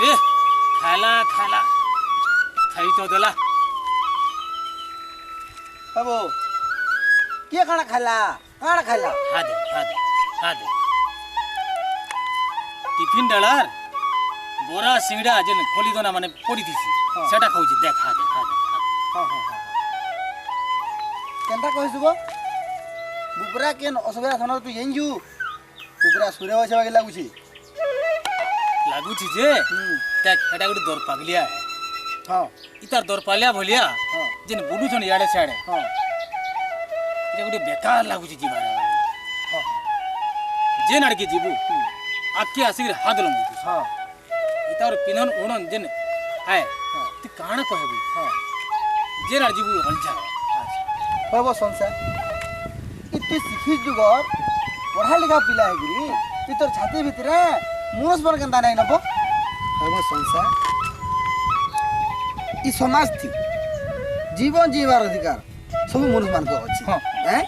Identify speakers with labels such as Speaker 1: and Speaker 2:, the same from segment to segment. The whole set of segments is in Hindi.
Speaker 1: ए खाला खाला खाई तो देला
Speaker 2: बाबू किए खाना खाला
Speaker 1: हादे टिफिन डालार बोरा सिंगड़ा जेन खोली दोना माने पड़ी थीसी सेटा खाउची देख हादे
Speaker 2: केनता कहसु गो बुबरा केन असुविधा थन तू येंजू बुबरा सुरे होछे बागे लागुची
Speaker 1: जे देख एटा गुडी दर पागलिया है
Speaker 2: हां
Speaker 1: इतार दर पालिया भलिया जेन बुडू छन याडे साडे
Speaker 2: हां
Speaker 1: एटा गुडी बेकार लागुची जीवा हां जेन अड़के जीबू आके आसिर हाथ लमु
Speaker 2: हां
Speaker 1: इतार पिनन उड़न जेन है ती काना कहबू
Speaker 2: हां
Speaker 1: जेन अड़ जीबू हलजा
Speaker 2: बाबू संसार इतने शिक्षित जुगर पढ़ा लिखा पिला है गिरी ती तोर छाती भितरे मुनस बन केनता नहीं नबो बाबू संसार ई समाज थी जीवन जीवार अधिकार सब मनुष्य मान को अछि हैं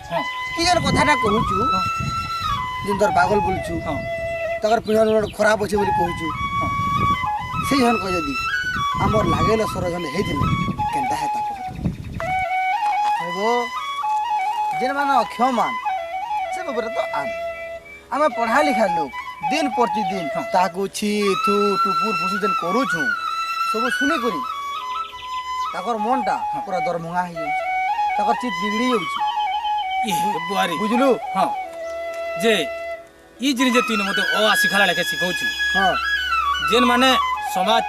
Speaker 2: की जन कथाटा कहूचु जिन तोर पागल बोलछु तकर पिहन खराब अछि बोली कहूचु सेही हन कह जदी हमर लागेल सरजन हे दिन केनता है ता बाबू जिन मान अक्षमान से बबरे तो आम पढ़ा लिखा लोग दिन प्रतिदिन ताकू छी थू टुपुर फुसु जन करूछु सब सुनी करी ताकर मनटा पूरा दरभंगा हो जाउछ ताकर चित बिगड़ी जाउछ
Speaker 1: ई बुआरी
Speaker 2: बुझलु
Speaker 1: हां जे ई जिन जे तीन मते ओ सिखाला लेके सिखौछु
Speaker 2: हां
Speaker 1: जेन माने समाज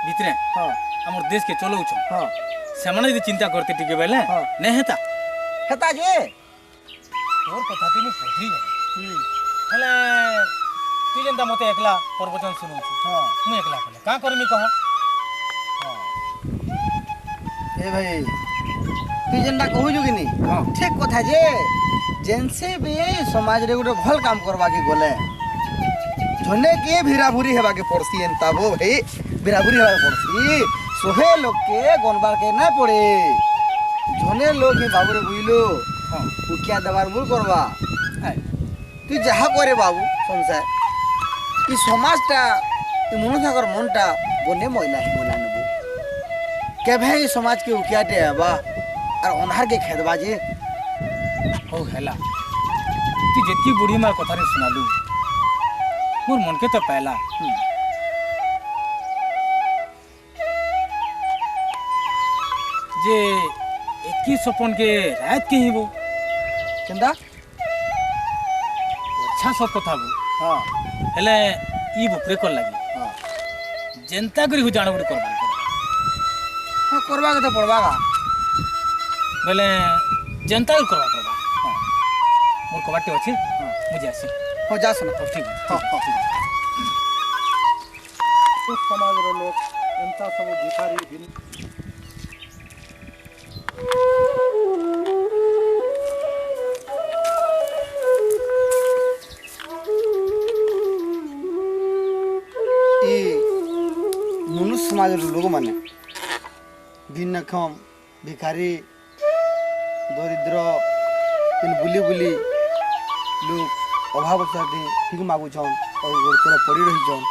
Speaker 1: भितरे
Speaker 2: हां
Speaker 1: हमर देश के चलौछ
Speaker 2: हां
Speaker 1: से माने यदि चिंता करते टिके बेले नहीं हेता
Speaker 2: जे
Speaker 1: तोर कथा तीन पढ़ी हेले तू जेंता मते एकला प्रवचन सुनौछु
Speaker 2: हां
Speaker 1: मु एकला कहले का करमी कह
Speaker 2: ए भाई तू जेनटा कहू कि नहीं ठीक कथा जे जेनसे भी समाज रे गोटे भल काम करवा के गले जने के भिराभुरी हेबा के पड़सी एंता वो भाई भिराभुरी हेबा के पड़सी सोहे लोग के गनबार के ना पड़े जने लोग ही बाबू रे बुइलो उकिया दबार मूल करवा तू जहा करे बाबू संसार ई समाजटा ई मनुष्यकर मनटा बने महिला ही बोला नबो केभे ई समाज के उकियाटे हेबा और अनहार के खेदबा जे
Speaker 1: हो हेला तू जेती बुढ़ी मार कथा रे सुनालू मोर मन के तो पहला जे 21 सपन के रात के ही वो
Speaker 2: केंदा
Speaker 1: अच्छा सब कथा वो
Speaker 2: हां
Speaker 1: हेले ई बुकरे कर लागी
Speaker 2: हां
Speaker 1: जनता करी हो जाण बुड़ी करबा
Speaker 2: हां करबा के तो पड़बा का
Speaker 1: बोले जनता ही करबा हां मोर कबाटे अछि मुझे आसी
Speaker 2: हो जा सुना
Speaker 1: ठीक
Speaker 2: हां
Speaker 3: तो समाज रो लोग एंता सब भिखारी दिन
Speaker 2: मनुष्य समाज लोग माने भिन्नक्षम भिखारी दरिद्र बुली बुली लोग अभाव साथे ठीक मागुछन और गोड़ पड़ी रही छन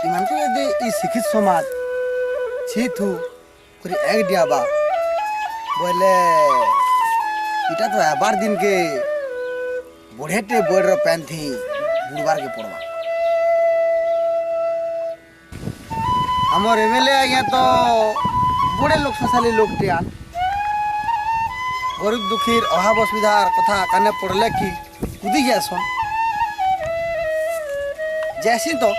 Speaker 2: इमान के यदि ई शिक्षित समाज छीथु करी एक दियाबा बोले इटा तो आबार दिन के बढ़ेटे बोड़ पैन थी बुड़बार के पड़वा हमर एमएलए आज्ञा तो बड़े लोग शशाली लोग टियान गरीब दुखीर अभाव असुविधार कथा काने पड़ले कि कूदी जासन जैसी तो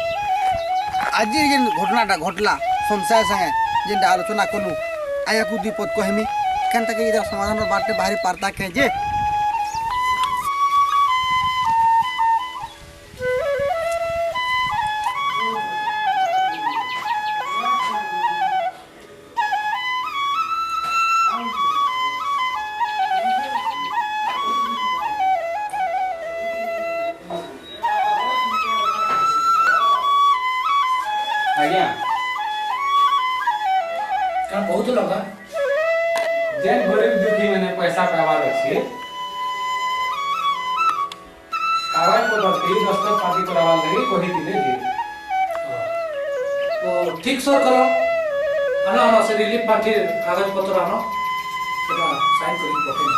Speaker 2: आज जेन घटनाटा घटला संसार संगे जेनटा आलोचना कलु आया कूदी पद कहमी केन तक इधर समाधान बाटे बाहरी पारता के जे
Speaker 1: आज्ञा का बहुत लगा जेन गरीब दुखी मैंने पैसा पावार अछि कागज पत्र के दस्तखत पाती करावा लगी कहि दिले जे तो
Speaker 3: ठीक सर करो आनो आनो से रिलीफ पार्टी कागज पत्र आनो सेटा साइन करी पठे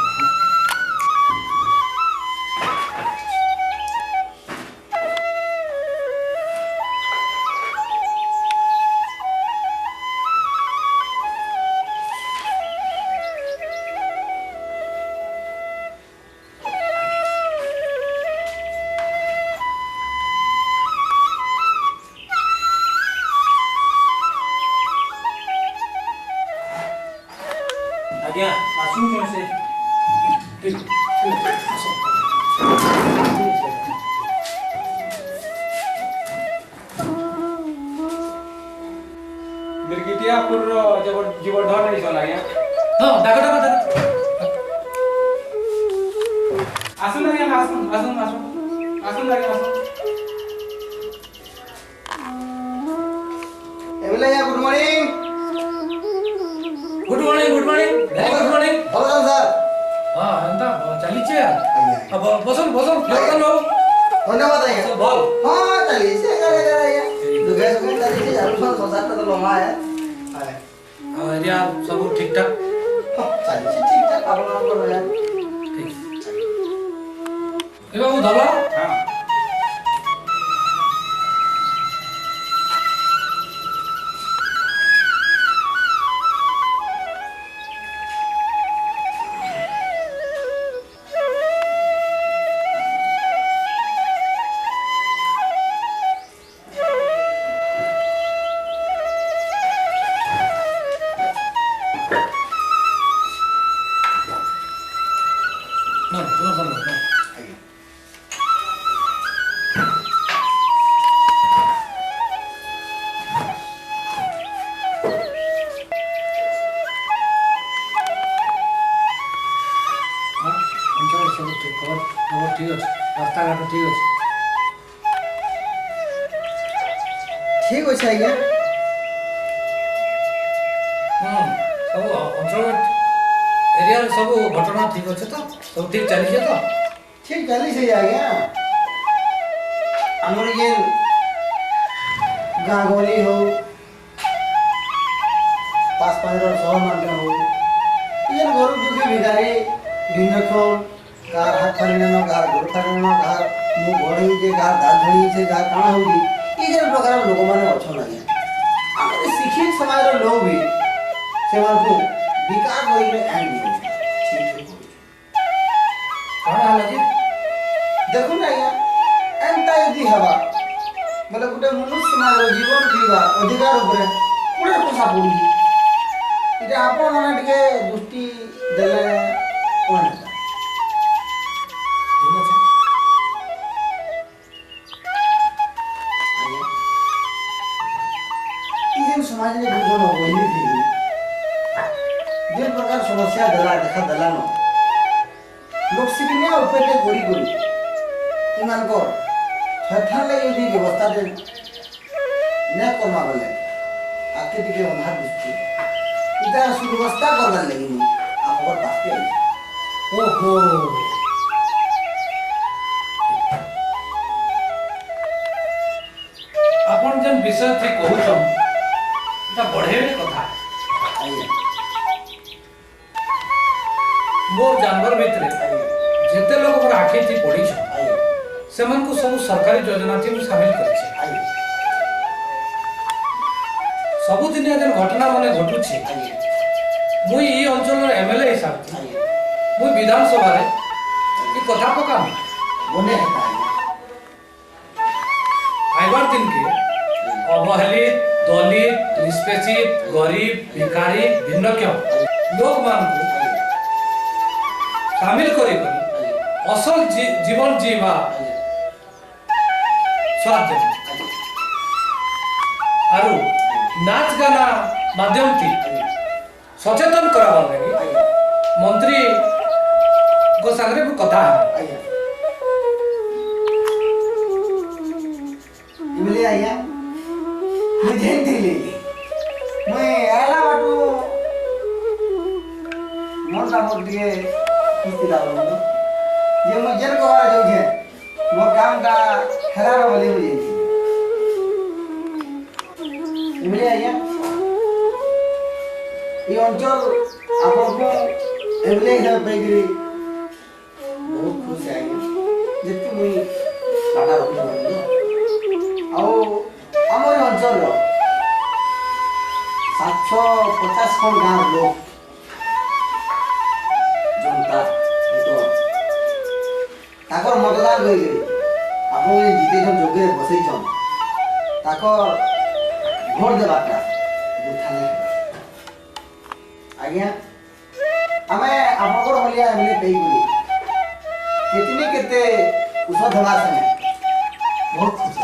Speaker 1: आज्ञा आसू क्यों से ठीक आसो
Speaker 4: मिर्गिटियापुर जीवनधर नहीं चला गया
Speaker 1: हां डाको डाको डाको
Speaker 4: आसन लगे आसन आसन आसन आसन लगे आसन
Speaker 2: एवले या good morning
Speaker 1: good morning very good morning
Speaker 2: भगवान सर
Speaker 1: हां एंता चली छे
Speaker 2: आज्ञा
Speaker 1: अब बसन बसन लोकल हो
Speaker 2: धन्यवाद आज्ञा
Speaker 1: सब भल
Speaker 2: हाँ चलिए से करे आज्ञा दुगे सुगे चलिए से झाड़ू सन संसार तो लम्बा है
Speaker 1: एरिया सब ठीक ठाक
Speaker 2: चलिए से ठीक ठाक आप लोगों को यार
Speaker 1: ठीक ए बाबू धला
Speaker 4: हां
Speaker 1: ना तो धला अंचल सब ठीक खबर ठीक अछि रास्ता घाट ठीक अछि
Speaker 2: ठीक हो आज्ञा
Speaker 1: सब अंचल एरिया सब घटना ठीक अछि तो सब ठीक चली छै तो
Speaker 2: ठीक चली से आज्ञा हमर ये गाँव गली हो पास पास शहर मान हो ये गरीब दुखी भिखारी भिन्नक्षण गार हाथ फाड़ी न गार गोड़ फाड़ी न गार मुंह घोड़ी जे गार दाल झड़ी से गार काଣା होगी ये जे प्रकार लोक माने अछन आज्ञा हमर शिक्षित समाज रो लोग भी सेमान को विकास करिले आइन भी ठीक
Speaker 1: कौन हाल जी
Speaker 2: देखो ना आज्ञा एंता यदि हवा बोले गोटे मनुष्य समाज रो जीवन जीवा अधिकार ऊपर कोड़े पोसा पड़ी इटा आपण माने टिके दृष्टि देले कोन
Speaker 1: ठीक अछि
Speaker 2: इजेन समाज में बुझन हो वही थी जे प्रकार समस्या दला देखा दला न लोक सिकनिया ऊपर के गोरी गोरी इमान को ठठा ले यदि व्यवस्था दे न करमा बोले आके टिके अनहार दृष्टि इता सुव्यवस्था करवा लगी आप और पास पे
Speaker 1: ओहो अपन जन विषय थी कहूछन এটা बढ़ेबे कथा
Speaker 2: आइए
Speaker 1: मोर जानवर भितरे जेते लोग पर आखि थी पड़ी छ
Speaker 2: आइए
Speaker 1: सेमन को सब सरकारी योजना थी मु शामिल करै छै
Speaker 2: आइए
Speaker 1: सब दिन जन घटना माने घटु छी
Speaker 2: आइए
Speaker 1: मुई ई अंचल एमएलए हिसाब से
Speaker 2: आइए
Speaker 1: मुई विधानसभा रे ई कथा पकामी
Speaker 2: बोने है
Speaker 1: आइबार दिन के अवहेलित दलित निष्पेषित गरीब भिखारी भिन्नक्षम लोक मान को शामिल करी असल जीवन जीवा स्वाद देबे आरु नाच गाना माध्यम थी सचेतन कराबार लगी मंत्री को संगे को कथा है
Speaker 2: इमले आया मुझे दिली मैं आला बाटू मन ता मोर दिए किस्ती दालो ये मैं जेल को आ जाऊ छे मोर काम का खराब बोली हो जाई ଏଭଳି ଆଜ୍ଞା এই অঞ্চল ଆପଣଙ୍କୁ ଏଭଳି ହିସାବ ପାଇକିରି ବହୁତ ଖୁସି ଆଜ୍ଞା ଯେତିକି ମୁଇଁ କାଟା ରଖିଲି ଆଉ ଆମ ଏ ଅଞ୍ଚଳର 750 ଖଣ୍ଡ ଗାଁର ଲୋକ ଜନତା ତାଙ୍କର ମତଦାନ କରିକିରି ଆପଣ ଯେନ୍ ଜିତେଇଛନ୍ ଯୋଗ୍ୟରେ ବସେଇଛନ୍ ତାକର ଭୋଟ ଦେବାଟା ବୁଥାନେ ଆଜ୍ଞା ଆମେ ଆପଣଙ୍କର ଭଳିଆ ଏମିତି ଦେଇକରି କେତେ ଉଷଧ ହେବା ସାଙ୍ଗେ ବହୁତ ଖୁସି